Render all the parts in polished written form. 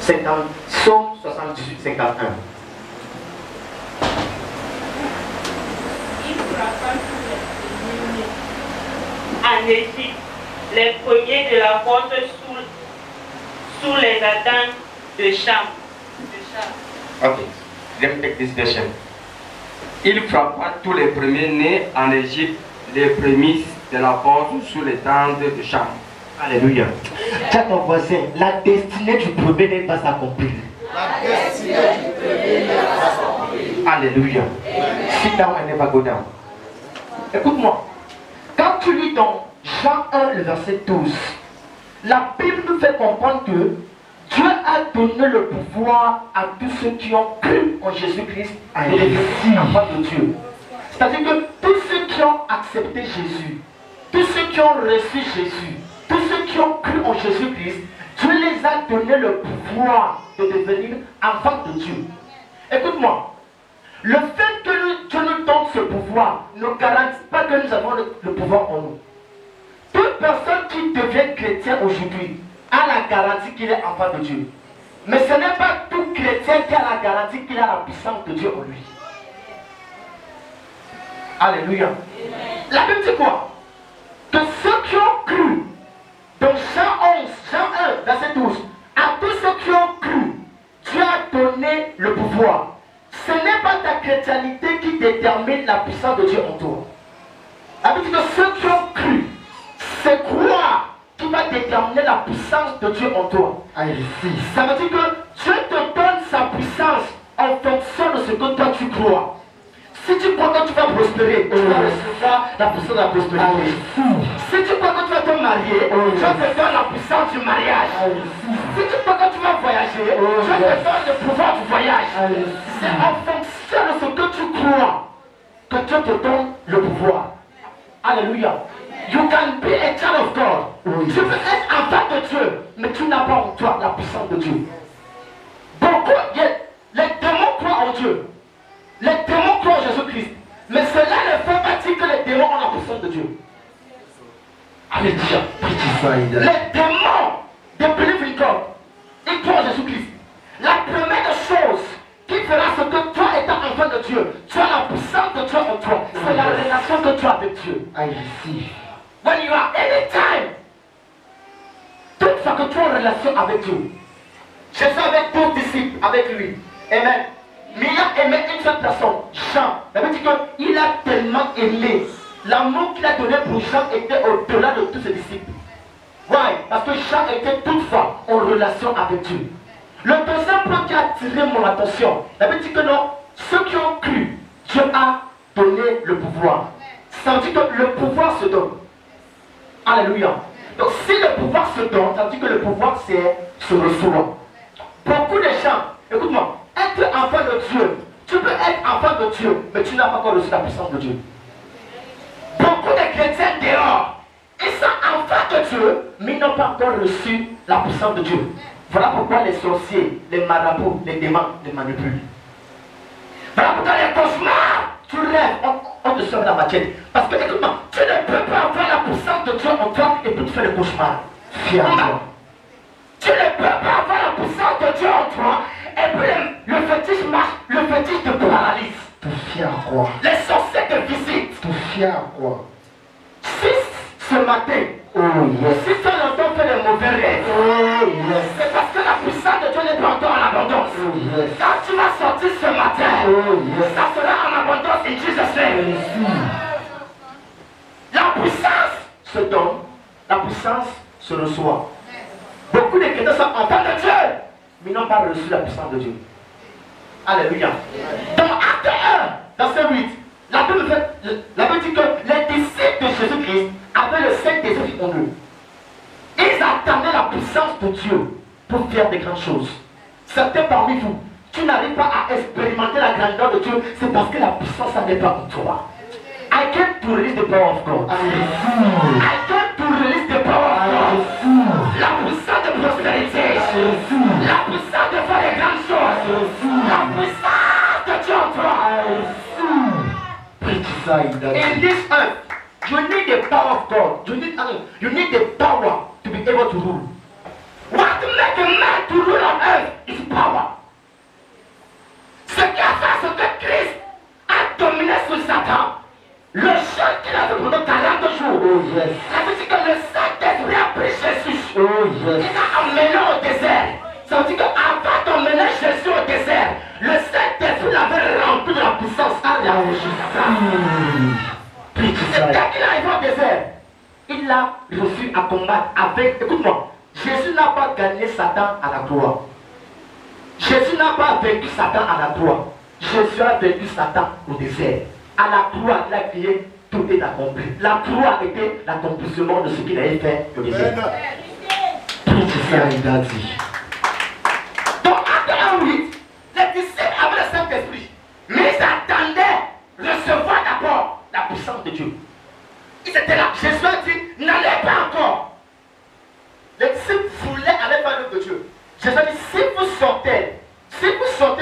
Psaume 78, 51. Il frappa en Égypte les premiers de la porte sous les attentes de Cham. Okay, let me take this version. Il frappa tous les premiers-nés en Égypte, les prémices de la porte sous les tentes de Cham. Alléluia. Dis à ton voisin, la destinée du premier-né va s'accomplir. La destinée du premier-né va s'accomplir. Alléluia. Sit down and never go down. Écoute-moi. Quand tu lis dans Jean 1, le verset 12, la Bible nous fait comprendre que Dieu a donné le pouvoir à tous ceux qui ont cru en Jésus-Christ de devenir enfants de Dieu. C'est-à-dire que tous ceux qui ont accepté Jésus, tous ceux qui ont reçu Jésus, tous ceux qui ont cru en Jésus-Christ, Dieu les a donné le pouvoir de devenir enfants de Dieu. Écoute-moi, le fait que Dieu nous donne ce pouvoir ne garantit pas que nous avons le pouvoir en nous. Toute personne qui devient chrétien aujourd'hui a la garantie qu'il est enfant de Dieu. Mais ce n'est pas tout chrétien qui a la garantie qu'il a la puissance de Dieu en lui. Alléluia. La Bible dit quoi? Que ceux qui ont cru, dans Jean 11, Jean 1, verset 12, à tous ceux qui ont cru, Dieu a donné le pouvoir. Ce n'est pas ta chrétienté qui détermine la puissance de Dieu en toi. La Bible dit que ceux qui ont cru, c'est croire qui va déterminer la puissance de Dieu en toi. Ça veut dire que Dieu te donne sa puissance en fonction de ce que toi tu crois. Si tu crois que tu vas prospérer, tu vas recevoir la puissance de la prospérité. Si tu crois que tu vas te marier, Dieu te donne la puissance du mariage. Si tu crois que tu vas voyager, Dieu te donne le pouvoir du voyage. C'est en fonction de ce que tu crois que Dieu te donne le pouvoir. Alléluia. You can be a child of God. Tu peux être enfant de Dieu, mais tu n'as pas en toi la puissance de Dieu. Beaucoup, les démons croient en Dieu. Les démons croient en Jésus-Christ. Mais cela ne fait pas dire que les démons ont la puissance de Dieu. Alléluia. Les démons de believe in God, ils croient en Jésus-Christ. La première chose qui fera ce que toi étant enfant de Dieu, tu as la puissance de Dieu en toi. C'est la relation que tu as avec Dieu. When you are anytime, toute fois que tu as une relation avec Dieu. Jésus avec 12 disciples, avec lui. Amen. Mais il a aimé une seule personne, Jean. Ça veut dire qu'il a tellement aimé. L'amour qu'il a donné pour Jean était au-delà de tous ses disciples. Why? Parce que Jean était toutefois en relation avec Dieu. Le deuxième point qui a attiré mon attention, ça veut dire que non, ceux qui ont cru, Dieu a donné le pouvoir. Ça veut dire que le pouvoir se donne. Alléluia. Donc si le pouvoir se donne, ça veut dire que le pouvoir se reçoit. Beaucoup de gens, écoute-moi, être enfant de Dieu, tu peux être enfant de Dieu, mais tu n'as pas encore reçu la puissance de Dieu. Beaucoup de chrétiens dehors, ils sont enfants de Dieu, mais ils n'ont pas encore reçu la puissance de Dieu. Voilà pourquoi les sorciers, les marabouts, les démons les manipulent. Voilà pourquoi les cauchemars, tu rêves, on te sort la machette. Parce que écoute-moi, tu ne peux pas avoir la puissance de Dieu en toi et puis tu fais le cauchemar. Fier-toi. Tu ne peux pas avoir la puissance de Dieu en toi et puis le fétiche marche, le fétiche te paralyse. Te fier à quoi? Les sorciers te visitent. Te fier à quoi? Si ce matin, si tu as longtemps fait les mauvais rêves, c'est parce que la puissance de Dieu n'est pas encore en abondance. Quand tu vas sortir ce matin, ça sera en abondance in Jesus' name. La puissance se donne, la puissance se reçoit. Beaucoup de chrétiens sont enfants de Dieu, mais n'ont pas reçu la puissance de Dieu. Alléluia. Dans Acte 1, verset 8, la Bible dit que les disciples de Jésus-Christ avaient le Saint-Esprit en eux. Ils attendaient la puissance de Dieu pour faire des grandes choses. Certains parmi vous, tu n'arrives pas à expérimenter la grandeur de Dieu, c'est parce que la puissance n'est pas en toi. I came to release the power of God. I came to release the power of God. La puissance de prospérité. La puissance de faire des grandes choses. La puissance de Dieu en toi. In this earth, you need the power of God. You need the power to be able to rule. What make a man to rule on earth is power. Ce qui a fait ce que Christ a dominé sur Satan, le jeûne qu'il a fait pendant 40 jours, ça veut dire que le Saint-Esprit a pris Jésus, il l'a emmené au désert. Ça veut dire qu'avant d'emmener Jésus au désert, le Saint-Esprit l'avait rempli de la puissance à la Et quand il est arrivé au désert, il a reçu à combattre avec, écoute-moi, Jésus n'a pas gagné Satan à la croix. Jésus n'a pas vaincu Satan à la croix. Jésus a vaincu Satan au désert. À la croix, il a crié, tout est accompli. La croix était l'accomplissement de ce qu'il avait fait au désert. Tout ça, il a dit. Donc, acte 1:8, les disciples avaient le Saint-Esprit, mais ils attendaient recevoir d'abord la puissance de Dieu. Ils étaient là. Jésus a dit, n'allez pas encore. Les disciples voulaient aller vers l'œuvre de Dieu. Jésus a dit, si vous sortez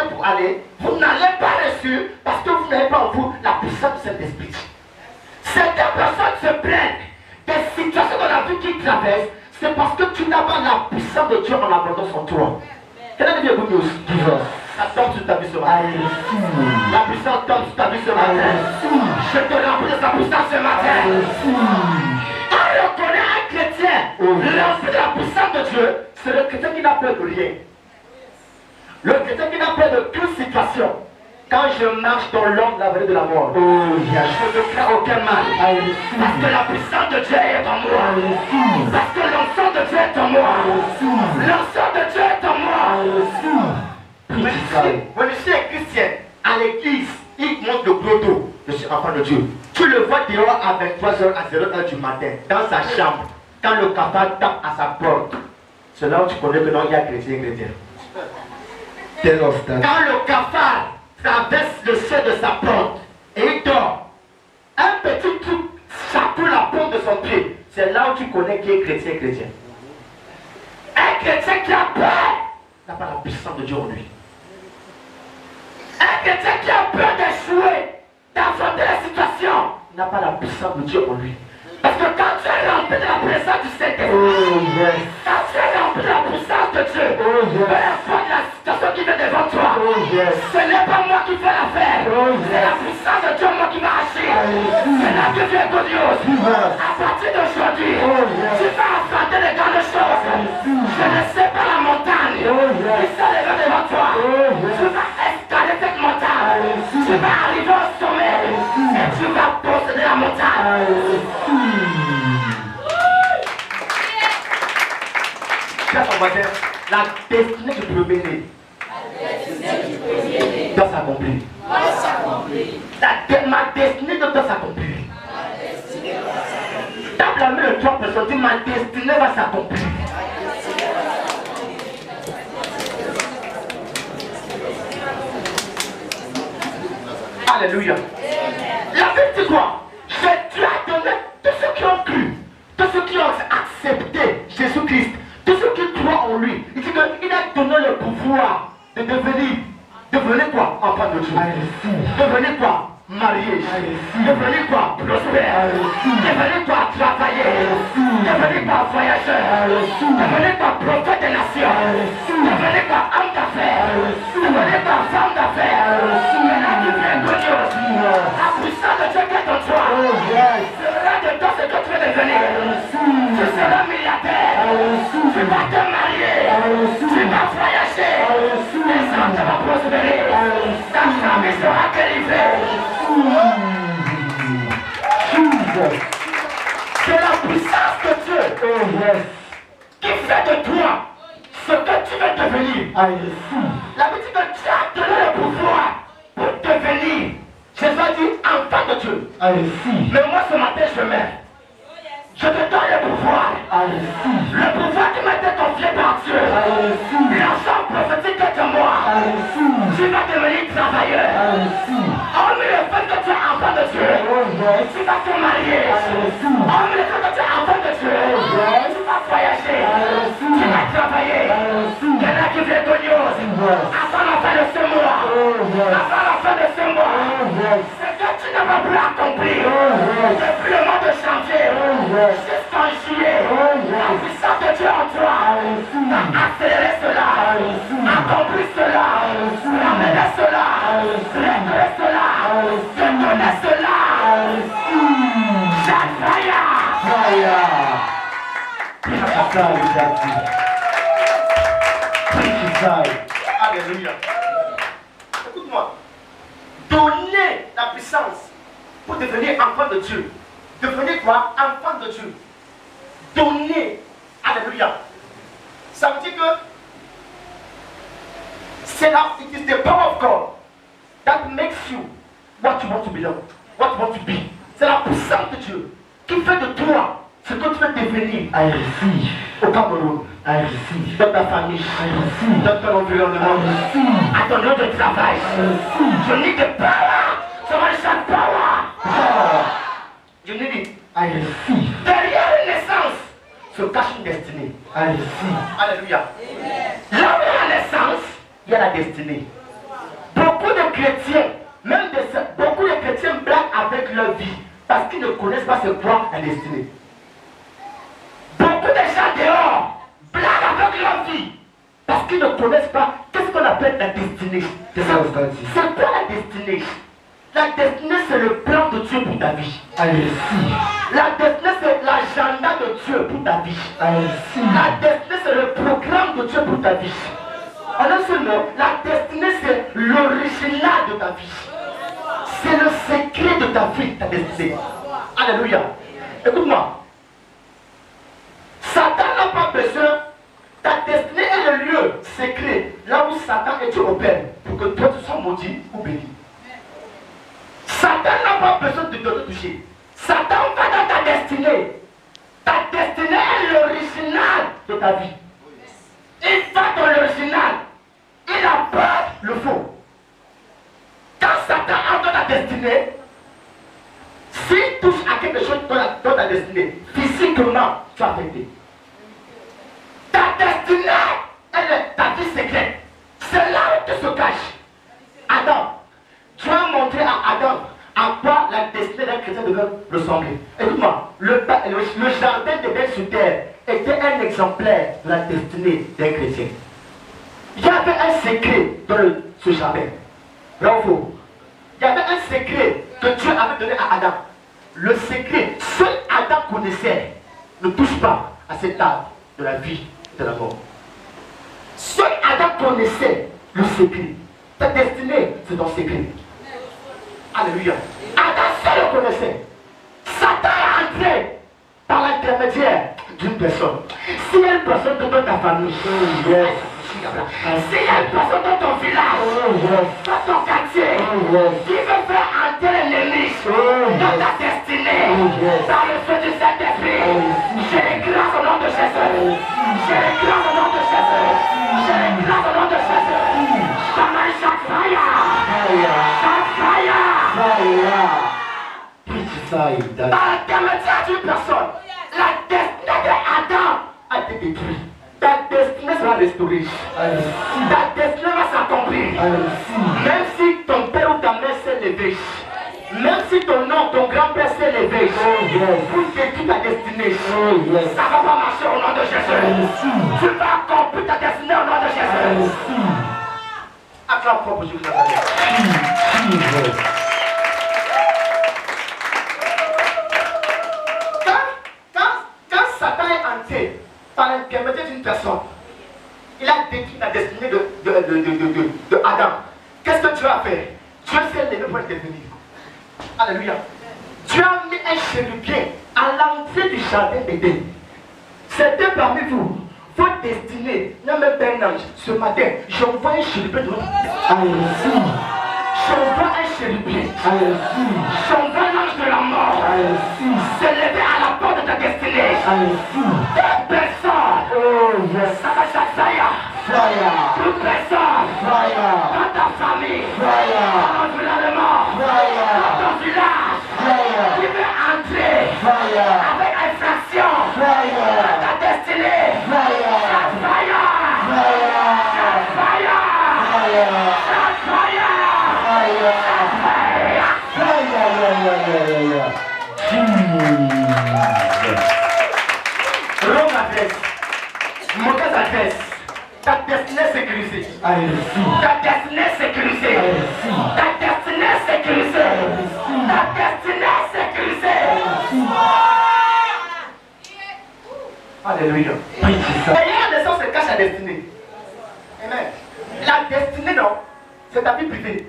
pour aller, vous n'allez pas reçu parce que vous n'avez pas en vous la puissance de cet esprit. Certaines personnes se plaignent des situations dans la vie qu'ils traversent, c'est parce que tu n'as pas la puissance de Dieu en abondance en toi. Quelle est la good news? Ça tombe sur ta vie ce matin. La puissance tombe sur ta vie ce matin. Je te remplis de sa puissance ce matin. Quand on reconnaît un chrétien rempli de la puissance de Dieu, c'est le chrétien qui n'a peur de rien. Le chrétien qui n'a peur de toute situation. Quand je marche dans l'ombre de la vallée de la mort, je ne crains aucun mal. Parce que la puissance de Dieu est en moi. Parce que l'onction de Dieu est en moi. L'onction de Dieu est en moi. When you see a Christian à l'église, il monte le gros dos. Je suis enfant de Dieu. Tu le vois dehors à 23h à 0h du matin, dans sa chambre. Quand le cafard tape à sa porte, c'est là où tu connais que non, il y a chrétien. Quand le cafard traverse le seuil de sa porte et il dort, un petit truc chapeau la porte de son pied, c'est là où tu connais qui est chrétien. Un chrétien qui a peur n'a pas la puissance de Dieu en lui. Un chrétien qui a peur d'échouer, d'affronter la situation, n'a pas la puissance de Dieu en lui. Parce que quand tu es rempli de la présence du Saint-Esprit, quand tu es rempli de la puissance de Dieu, peu importe la situation qui vient devant toi, ce n'est pas moi qui fais l'affaire, c'est la puissance de Dieu moi qui m'a agi. C'est là que tu es glorieuse. À partir d'aujourd'hui, tu vas affronter les grandes choses. Je ne sais pas la montagne qui s'est levée devant toi. Tu vas escalader cette montagne. Tu vas arriver au sommet et tu vas posséder la montagne. La destinée du premier-né doit s'accomplir. Ma destinée doit s'accomplir. Tape la main de 3 personnes, dis ma destinée va s'accomplir. Alléluia. La Bible dit quoi? Dieu a donné tous ceux qui ont cru, tous ceux qui ont accepté Jésus-Christ, tous ceux qui croient en lui. Il dit qu'il a donné le pouvoir de devenir quoi? Enfant de Dieu. Devenir quoi? Marié. Devenir quoi? Prospère. Devenir quoi? Travailler. Devenir quoi? Voyageur. Devenir quoi? Prophète des nations. Devenir quoi? Homme d'affaires. Devenir quoi? Femme d'affaires. Maintenant tu viens de Dieu. La puissance de Dieu qui est en toi sera de toi ce que tu veux devenir. Tu seras milliardaire. Tu vas te marier. Tu vas voyager. Les hommes vont prospérer. Ta famille sera délivrée. C'est la puissance de Dieu qui fait de toi ce que tu veux devenir. La Bible dit que Dieu a donné le pouvoir pour devenir. Jésus a dit enfant de Dieu. Mais moi ce matin je mets. Je te donne le pouvoir. Le pouvoir qui m'a été confié par Dieu. L'enfant prophétique est de moi. Tu vas devenir travailleur. Hormis le fait que tu es enfant de Dieu, tu vas te marier. Hormis le fait que tu es enfant de Dieu, tu vas voyager. Tu vas travailler. Il y en a qui viennent de Dieu. Avant la fin de ce mois. Avant la fin de ce mois. C'est que tu n'as pas pu accomplir. Depuis le mois de janvier. Jusqu'en juillet, la puissance de Dieu en toi va accélérer cela. Accomplis cela. Ramène cela. Règle cela. Détonne cela. Fire. Alléluia. Écoute-moi. Donner la puissance pour devenir enfant de Dieu. Devenir quoi? Enfant de Dieu. Donner. Alléluia. Ça veut dire que c'est là, it is the power of God that makes you what you want to belong, what you want to be. C'est la puissance de Dieu qui fait de toi ce que tu veux devenir. Au Cameroun, dans ta famille, dans ton environnement, à ton lieu de travail. Je need the power. Somebody shout power. You need it. Derrière une naissance se cache une destinée. Alléluia. Là où il y a la naissance, il y a la destinée. Beaucoup de chrétiens, beaucoup de chrétiens blaguent avec leur vie parce qu'ils ne connaissent pas c'est quoi la destinée. Beaucoup de gens dehors blaguent avec leur vie parce qu'ils ne connaissent pas qu'est-ce qu'on appelle la destinée. C'est quoi la destinée? La destinée, c'est le plan de Dieu pour ta vie. La destinée, c'est l'agenda de Dieu pour ta vie. La destinée, c'est le programme de Dieu pour ta vie. En un seul mot, la destinée, c'est l'original de ta vie. C'est le secret de ta vie, ta destinée. Alléluia. Écoute-moi. Satan n'a pas besoin. Ta destinée est le lieu secret, là où Satan et Dieu opèrent, pour que toi tu sois maudit ou béni. Satan n'a pas besoin de te toucher. Satan va dans ta destinée. Ta destinée est l'original de ta vie. Il va dans l'original. Il a peur le faux. Quand Satan entre dans ta destinée, s'il touche à quelque chose dans ta destinée, physiquement, tu as affecté. Ta destinée, elle est ta vie secrète. C'est là où tu se caches. Adam. Tu as montré à Adam à quoi la destinée d'un chrétien devait ressembler. Écoute-moi, le jardin d'Éden sur terre était un exemplaire de la destinée d'un chrétien. Il y avait un secret dans ce jardin. Bravo. Il y avait un secret que Dieu avait donné à Adam. Le secret, seul Adam connaissait. Ne touche pas à cet arbre de la vie et de la mort. Seul Adam connaissait le secret. Ta destinée, c'est ton secret. Alléluia. Adam seul le connaissait. Satan est entré par l'intermédiaire d'une personne. Si une personne dans ta famille, si il y a une personne dans ton village, dans ton quartier, qui veut faire entrer l'ennemi dans ta destinée, dans le feu du Saint-Esprit, je l'écrase au nom de Jésus. Je l'écrase au nom de Jésus. Je l'écrase au nom de Jésus. Somebody shout fire. Shout fire. Par l'intermédiaire d'une personne, la destinée d'Adam a été détruite. Ta destinée sera restaurée. Ta destinée va s'accomplir. Même si ton père ou ta mère s'est levé, même si ton nom, ton grand-père s'est levé, pour détruire ta destinée, ça ne va pas marcher au nom de Jésus. Tu vas accomplir ta destinée au nom de Jésus. Acclame pour Jésus. Quand Satan est entré par l'intermédiaire d'une personne, il a détruit la destinée de Adam. Qu'est-ce que Dieu a fait? Dieu s'est levé pour le devenir. Alléluia. Dieu a mis un chérubin à l'entrée du jardin d'Éden. Certains parmi vous, votre destinée n'a même pas un ange. Ce matin, j'envoie un chérubin de votre destinée. J'envoie un chérubin. J'envoie l'ange de la mort. C'est levé à la porte de ta destinée. Toute personne. Ça va s'assaillir. Toute personne. Dans ta famille. Dans l'environnement. Dans ton village. Qui veut entrer avec infraction dans ta destinée. Shout fire. Shout fire. Shout fire. Wrong adresse, mauvaise adresse, Ta destinée est sécurisée. I receive. Ta destinée est sécurisée. I receive. Ta destinée est sécurisée. Ta destinée est sécurisée. Alléluia. Derrière la naissance se cache la destinée. Amen. La destinée, non, c'est ta vie privée.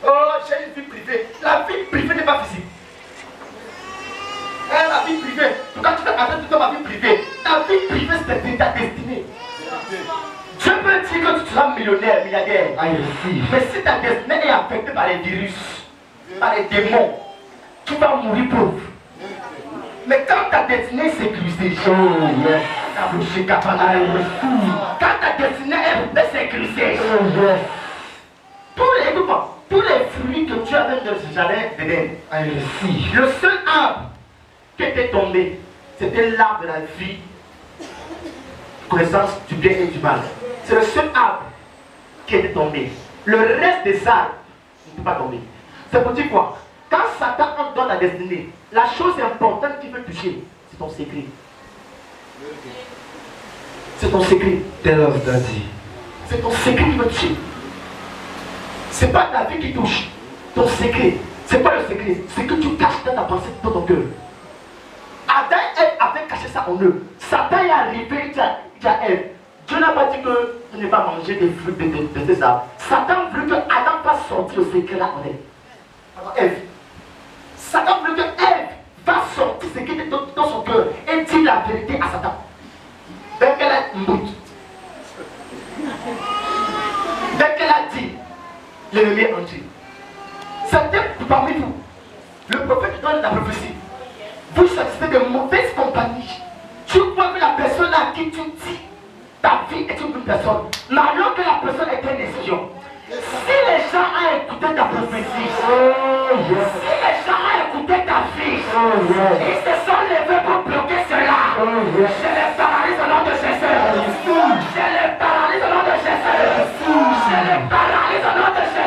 Oh, j'ai une vie privée. La vie privée n'est pas physique. La vie privée. Quand tu fais attention de ma vie privée, ta vie privée, c'est ta destinée. Je peux dire que tu seras millionnaire, milliardaire. Mais si ta destinée est affectée par les virus, par les démons, tu vas mourir pauvre. Mais quand ta destinée est sécurisée, quand ta destinée est sécurisée, tous les fruits que tu avais dans ce jardin d'Éden, le seul arbre qui était tombé, c'était l'arbre de la vie, connaissance du bien et du mal. C'est le seul arbre qui était tombé. Le reste des arbres ne peut pas tomber. C'est pour dire quoi? Quand Satan entre dans ta destinée, la chose importante qu'il veut toucher, c'est ton secret. C'est ton secret. Tell us, Daddy. C'est ton secret qui veut toucher. C'est pas ta vie qui touche. Ton secret. C'est pas le secret. C'est que tu caches dans ta pensée, dans ton cœur. Adam et Ève avaient caché ça en eux. Satan est arrivé, il dit à Ève, Dieu n'a pas dit que tu n'es pas manger des fruits de tes arbres. Satan veut que Adam fasse sortir le secret là en elle. Ève. Satan veut que Ève va sortir ce qui est dans son cœur et dire la vérité à Satan. Dès qu'elle a une boute. Dès qu'elle a dit, l'ennemi est entier. Certains parmi vous, le prophète donne la prophétie. Vous choisissez de mauvaises compagnies. Tu vois que la personne à qui tu dis ta vie est une bonne personne. Mais alors que la personne est une espion. Si les gens ont écouté ta prophétie, si les gens ont écouté ta vie, ils se sont levés pour bloquer cela. Je les paralyse au nom de Jésus. Je les paralyse au nom de Jésus. Je les paralyse au nom de Jésus.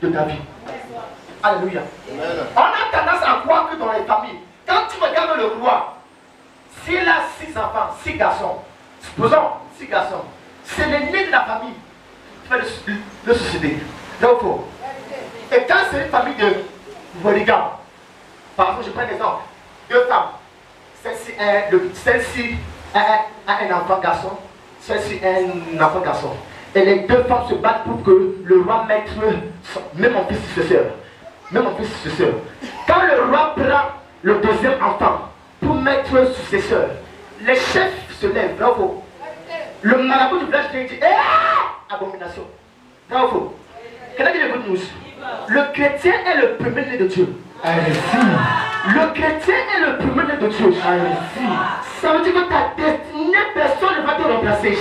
De ta vie. Alléluia. On a tendance à croire que dans les familles, quand tu regardes le roi, s'il a 6 enfants, 6 garçons, supposons 6 garçons, c'est l'aîné de la famille qui fait le succéder. Donc, et quand c'est une famille de polygame, par exemple, je prends l'exemple, 2 femmes, celle-ci a un enfant garçon, celle-ci a un enfant garçon. Et les 2 femmes se battent pour que le roi mette même en fils successeur. Même en fils successeur. Quand le roi prend le 2e enfant pour mettre successeur, les chefs se lèvent, bravo. Le marabout du village dit abomination. Bravo. Quel est le good news? Le chrétien est le premier-né de Dieu. Le chrétien est le premier-né de Dieu. Ça veut dire que ta destinée, personne ne va te remplacer.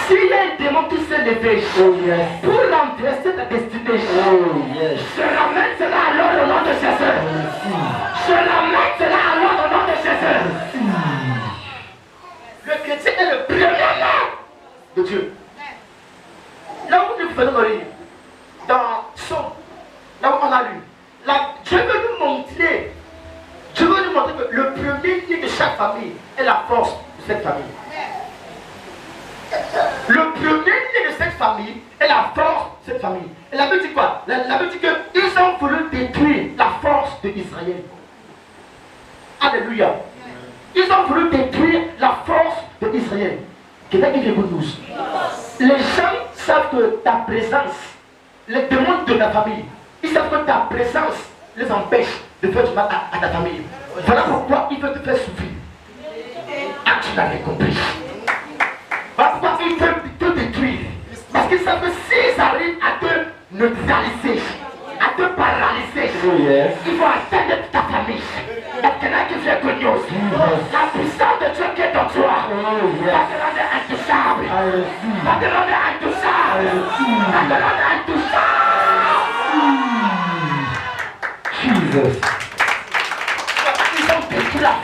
S'il y a un démon qui s'est levé pour renverser ta destinée, je ramène cela alors au nom de Jésus. Je ramène cela alors au nom de Jésus. Le chrétien est le premier-né de Dieu. Là où nous faisons lire, dans Somme, là où on a lu, Dieu veut nous montrer que le premier-né de chaque famille est la force de cette famille. Le premier-né de cette famille est la force de cette famille. Et la Bible dit quoi? La Bible dit qu'ils ont voulu détruire la force de Israël. Alléluia. Ils ont voulu détruire la force de Israël. Quelqu'un qui vient pour nous. Les gens savent que ta présence, les démons de ta famille, ils savent que ta présence les empêche de faire du mal à ta famille. Voilà pourquoi ils veulent te faire souffrir. Ah, tu l'avais compris. Voilà pourquoi ils veulent te détruire. Parce qu'ils savent que s'ils arrivent à te neutraliser, à te paralyser, ils vont atteindre ta famille. Il y a quelqu'un qui vient que nous. La puissance de Dieu qui est en toi va te rendre intouchable. Va te rendre intouchable. Va te rendre intouchable. Jesus. Ils ont détruit la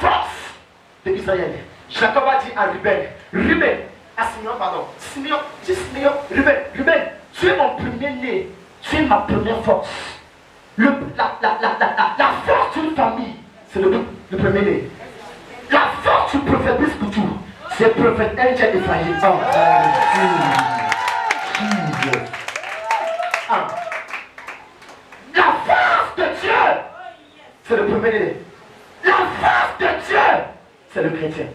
force de Israël. Jacob a dit à Ruben, à Simeon, pardon, Simeon, Ruben, tu es mon premier-né, tu es ma première force. La force d'une famille, c'est le premier-né. La force du prophète plus pour tout, c'est le prophète Angel Ephraim. La force de Dieu, c'est le premier-né. La force de Dieu, c'est le chrétien.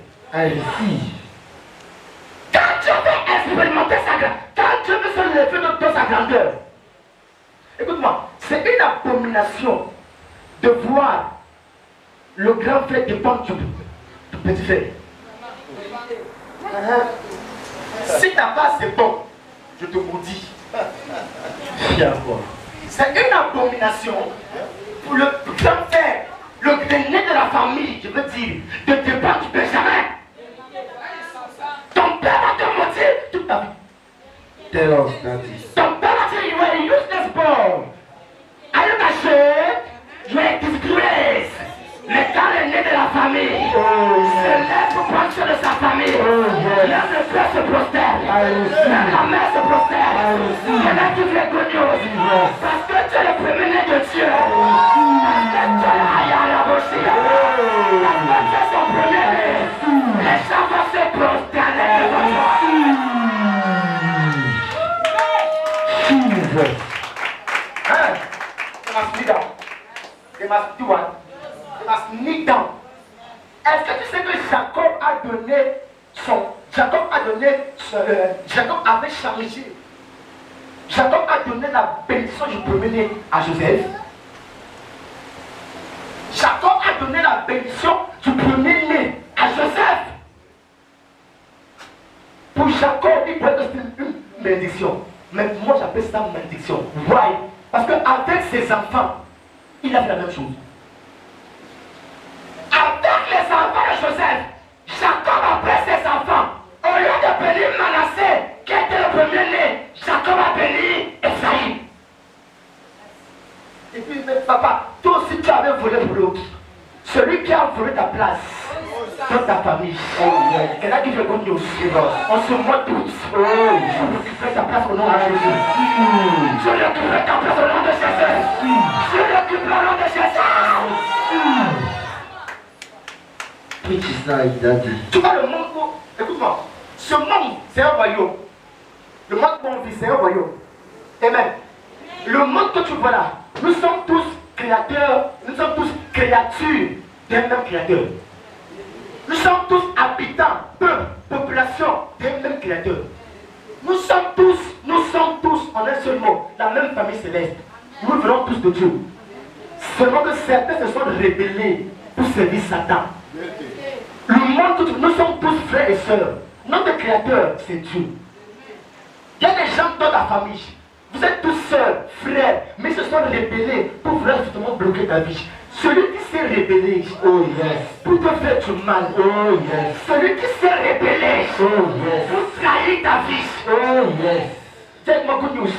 Quand Dieu veut expérimenter sa grandeur, quand Dieu veut se lever dans sa grandeur, écoute-moi, c'est une abomination de voir le grand frère dépendre du petit frère. Si ta base est bonne, je te maudis. C'est une abomination pour le grand frère, le grenier de la famille, je veux dire, de dépendre du Benjamin. Ton père va te maudire toute ta vie. Ton père va te dire, you are a useless boy. Are you ashamed? You are a disgrace. Mais quand l'aîné de la famille se lève pour prendre soin de sa famille, même le père se prosterne, même la mère se prosterne, il y en a qui fait good news. Parce que tu es le premier-né de Dieu. Parce que tu es parce que tu es son premier-né. Les gens vont se prosterner devant toi. Hein? They must kneel down. They must do what? They must kneel down. Est-ce que tu sais que Jacob avait changé. Jacob a donné la bénédiction du premier-né à Joseph. Jacob a donné la bénédiction du premier-né à Joseph. Pour Jacob, il pourrait que c'est une bénédiction. Mais moi j'appelle ça malédiction. Why? Parce qu'avec ses enfants, il a fait la même chose. Avec les enfants de Joseph, Jacob a pris ses enfants. Au lieu de bénir Manassé, qui était le premier-né, Jacob a béni Esaïe. Et puis, mais papa, toi aussi tu avais volé pour l'autre. Celui qui a volé ta place dans ta famille. Et là, il fait good news. On se moque tous. Je récupère ta place au nom de Jésus. Je récupère ta place au nom de Jésus. Je récupère au nom de Jésus. Tu vois le monde où, écoute-moi, ce monde c'est un royaume. Le monde où on vit c'est un royaume. Amen. Le monde que tu vois là, nous sommes tous créateurs, nous sommes tous créatures d'un même créateur. Nous sommes tous habitants, peuple, population d'un même créateur. Nous sommes tous en un seul mot, la même famille céleste. Nous venons tous de Dieu. Seulement que certains se sont rébellés pour servir Satan. Le monde, nous sommes tous frères et sœurs. Notre créateur, c'est Dieu. Il y a des gens dans ta famille. Vous êtes tous sœurs, frères, mais ils se sont rébellés pour vouloir justement bloquer ta vie. Celui qui s'est rébellé, pour te faire du mal, celui qui s'est rébellé, pour trahir ta vie, dites-moi good news.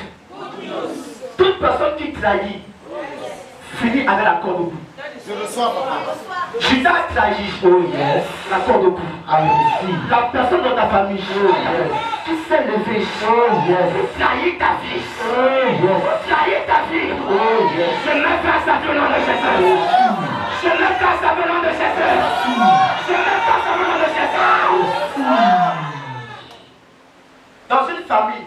Toute personne qui trahit, finit avec la corde au cou. Je reçois, papa. Judas a trahi, la corde au cou. La personne dans ta famille, qui s'est levée, pour trahir ta vie, pour trahir ta vie, je me face à ton nom de Jésus. Je me face à ton nom de Jésus. Je me face à ton nom de Jésus. Dans une famille,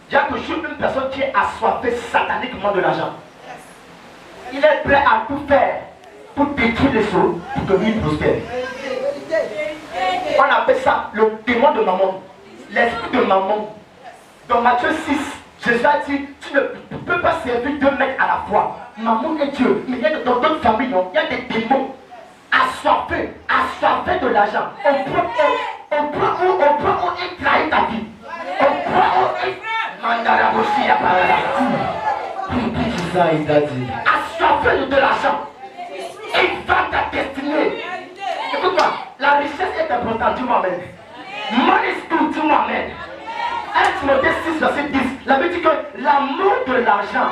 il y a toujours une personne qui est assoiffée sataniquement de l'argent. Il est prêt à tout faire pour détruire les choses, pour que lui prospère. On appelle ça le démon de maman, l'esprit de maman. Dans Matthieu 6, Jésus a dit, tu ne peux pas servir deux mecs à la fois. Maman et Dieu. Mais il y a dans d'autres familles, il y a des démons assoiffés de l'argent. On prend où il trahit ta vie. On prend où il mandara aussi à assoiffé de l'argent. Il va ta destinée. Écoute-moi, la richesse est importante, dis-moi amen. Money is good, dis-moi amen. 1 Timothée 6, verset 10, la Bible dit que l'amour de l'argent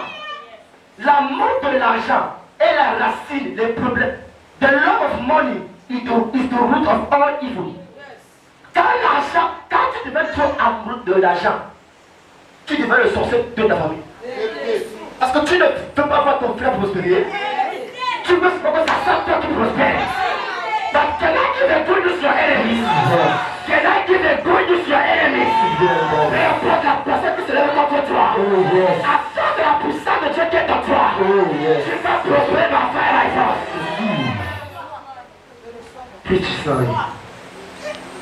est la racine, les problèmes. The love of money is the root of all evil. Quand tu deviens trop amoureux de l'argent, tu deviens le sorcier de ta famille. Parce que tu ne peux pas voir ton frère prospérer. tu veux que ça soit toi qui prospère. But can I give a good news to your enemies? Can I give a good news to your enemies? Peu importe la personne qui se lève contre toi. Attends de la puissance de Dieu qui est en toi. Tu vas prospérer par faire la force.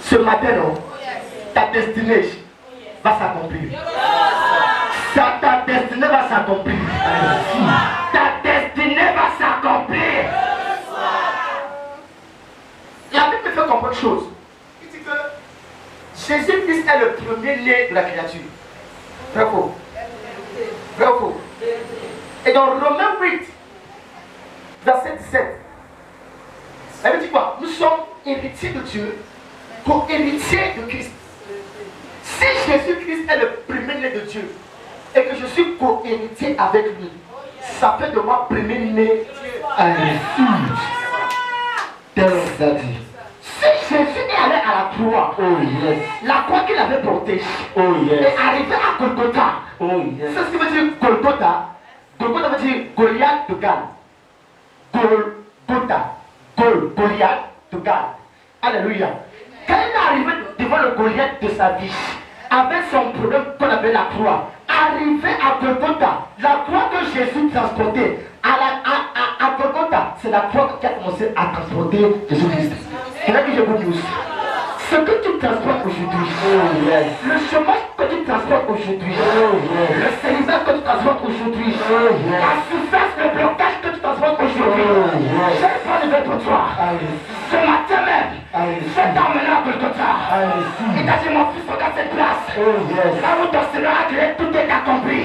Ce matin, non, ta destinée va s'accomplir. Ta destinée va s'accomplir. Ta destinée va s'accomplir. La Bible me fait comprendre une chose. Il dit que Jésus-Christ est le premier-né de la créature. Vrai ou faux? Vrai ou faux? Et dans Romains 8, verset 17, la Bible dit quoi? Nous sommes héritiers de Dieu, co-héritiers de Christ. Si Jésus-Christ est le premier-né de Dieu et que je suis co-héritier avec lui, ça fait de moi premier-né à refuge. Si Jésus est allé à la croix, la croix qu'il avait portée, est arrivé à Golgotha. C'est ce qui veut dire Golgotha. Golgotha veut dire Goliath de Gath. Goliath de Gath. Alléluia. Quand il est arrivé devant le Goliath de sa vie, avec son problème qu'on appelle la croix, arrivé à Golgotha, la croix que Jésus transportait, à Golgotha, c'est la croix qui a commencé à transporter Jésus-Christ. C'est là que je vous dis. Ce que tu transportes aujourd'hui, le chômage que tu transportes aujourd'hui, le célibat que tu transportes aujourd'hui, la souffrance, le blocage que tu transportes aujourd'hui, j'ai pas de pour toi. Ce matin même, je t'emmène à Golgotha. Il t'a dit, mon fils, regarde cette place. Là où ton Seigneur a créé, tout est accompli.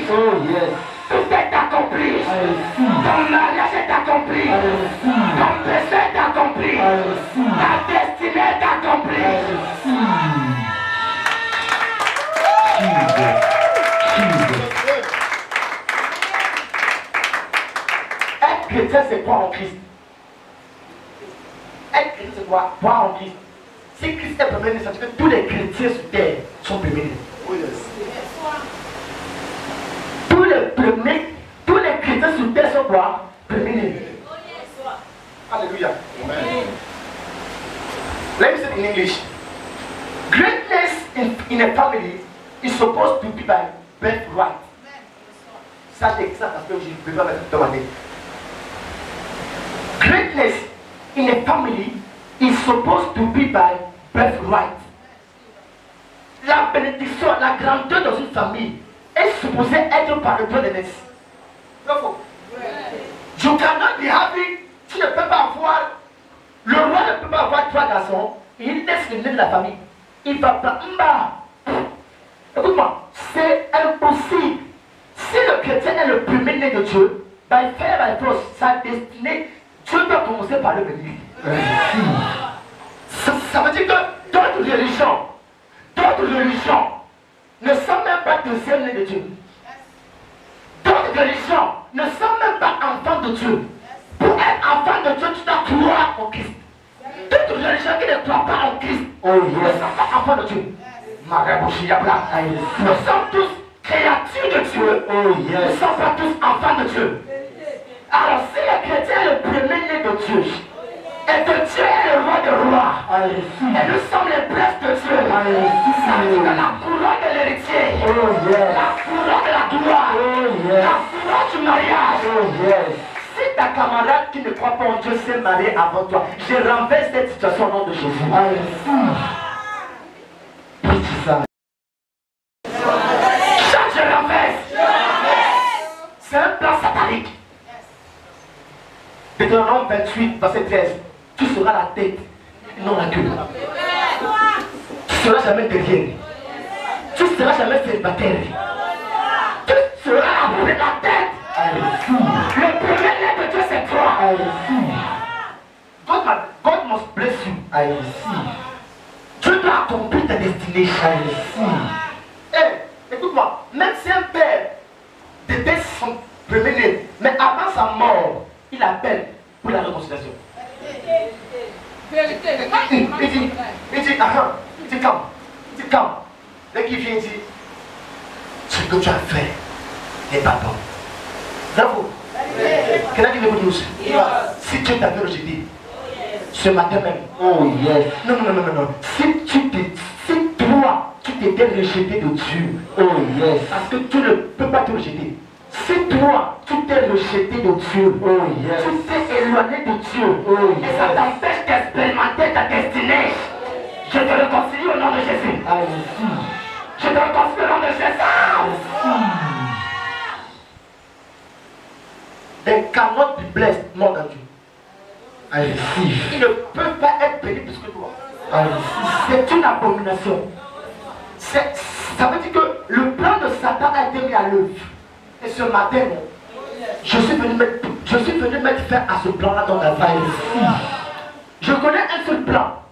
Tout est accompli. Ton mariage est accompli. Ton péché est accompli. Ta destinée est accomplie. Être chrétien, c'est croire en Christ. Être chrétien, c'est quoi? Croire en Christ. Si Christ est premier-né, ça veut dire que tous les chrétiens sur terre sont premiers-nés. Tous les chrétiens sur terre sont quoi? Premiers-nés. Alléluia. Let me say it in English. Greatness in a family is supposed to be by birthright. Ça c'est ça parce que je ne peux pas mettre dans ma tête. Greatness in a family is supposed to be by birthright. La bénédiction, la grandeur dans une famille est supposée être par le droit de naissance. You cannot be having, tu ne peux pas avoir, le roi ne peut pas avoir 3 garçons, il laisse le nez de la famille. Il va pas. Écoute-moi, c'est impossible. Si le chrétien est le premier-né de Dieu, by fair by force, sa destinée, Dieu doit commencer par le bénir. Ça veut dire que d'autres religions ne sont même pas deuxième-né de Dieu. D'autres religions ne sont même pas enfants de Dieu. Pour être enfant de Dieu, tu dois croire en Christ. D'autres religions qui ne croient pas en Christ ne sont pas enfants de Dieu. Nous sommes tous créatures de Dieu. Nous ne sommes pas tous enfants de Dieu. Alors si le chrétien est le premier-né de Dieu, et que Dieu est le roi des rois, et nous sommes les princes de Dieu, ça veut dire que la couronne de l'héritier, la couronne de la gloire, la couronne du mariage. Si ta camarade qui ne croit pas en Dieu s'est marié avant toi, je renverse cette situation au nom de Jésus. Ça, je renverse. C'est un plan satanique. Deutéronome 28, verset 13. Tu seras la tête, non la queue. Tu ne seras jamais derrière. Tu ne seras jamais célibataire. Tu seras la tête. Le premier-né de Dieu, c'est toi. God must bless you. Dieu doit accomplir ta destinée. Écoute-moi, même si un père déteste son premier-né, mais avant sa mort, il appelle pour la réconciliation. Il dit, calme. Dès qu'il vient, il dit, ce que tu as fait n'est pas bon. Bravo. Can I give you good news? Si Dieu t'avait rejeté, ce matin même. Oh yes. Non. Si toi, tu t'étais rejeté de Dieu. Oh yes. Parce que tu ne peux pas te rejeter. Si toi, tu t'es rejeté de Dieu. Oh yes. Tu t'es éloigné de Dieu. Oh yes. Et ça t'empêche d'expérimenter ta destinée. Je te réconcilie au nom de Jésus. Je te réconcilie au nom de Jésus. They cannot be blessed more than you. I receive. Ils ne peuvent pas être bénis plus que toi. C'est une abomination. Ça veut dire que le plan de Satan a été mis à l'œuvre. Et ce matin, je suis venu mettre fin à ce plan-là dans ta vie. Je connais un seul plan,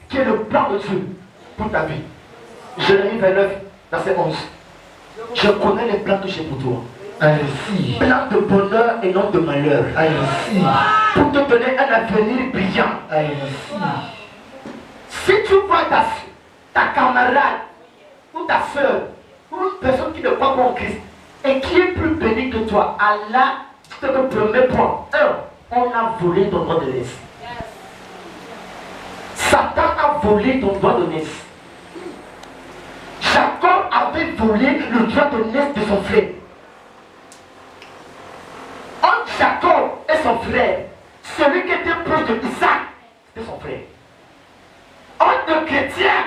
qui est le plan de Dieu pour ta vie. Jérémie 29, verset 11. Je connais les plans que j'ai pour toi. Plan de bonheur et non de malheur. Pour te donner un avenir brillant. Si tu vois ta camarade ou ta soeur ou une personne qui ne croit pas en Christ et qui est plus bénie que toi, Allah te promet point. On a volé ton droit de naissance. Satan a volé ton droit de naissance. Jacob avait volé le droit de naissance de son frère. Entre Jacob et son frère, celui qui était proche de Isaac, c'était son frère. Entre les chrétiens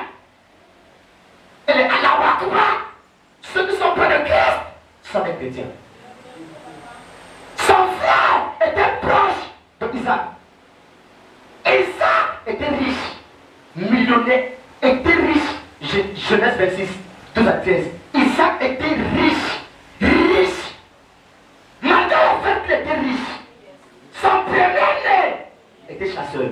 et les Alawakouba, ceux qui sont près de Christ, sont des chrétiens. Son frère était proche de Isaac. Isaac était riche, millionnaire, était riche. Genèse 26, 12 à 13. Isaac était riche. Malgré le fait qu'il était riche, son premier-né était chasseur.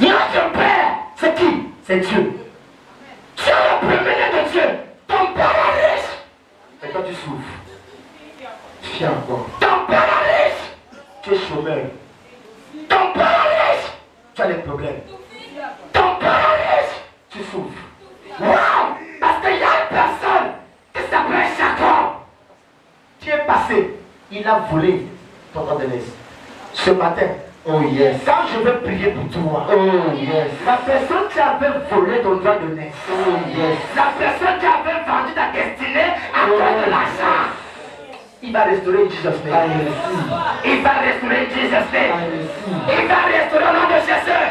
Notre Père, c'est qui? C'est Dieu. Tu es le premier-né de Dieu. Ton Père est riche. Et toi tu souffres. Viens encore. Ton Père est riche. Tu es chômeur. Ton Père est riche. Tu as des problèmes. Ton Père est riche. Tu souffres. Wow! Parce qu'il y a une personne qui s'appelle Jacob. Tu es passé. Il a volé ton droit de naissance. Ce matin, oh yes. Quand je vais prier pour toi, oh yes. La personne qui avait volé ton droit de naissance, oh yes. La personne qui avait vendu ta destinée à cause de l'argent, il va restaurer Jésus. Il va restaurer Jésus. Il va restaurer au nom de Jésus.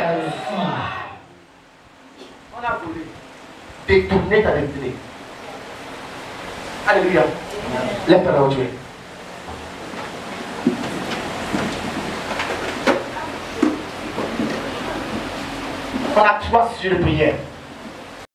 On a voulu détourner ta destinée. Alléluia. Lève-toi là où tu es. On a 3 sujets de prière.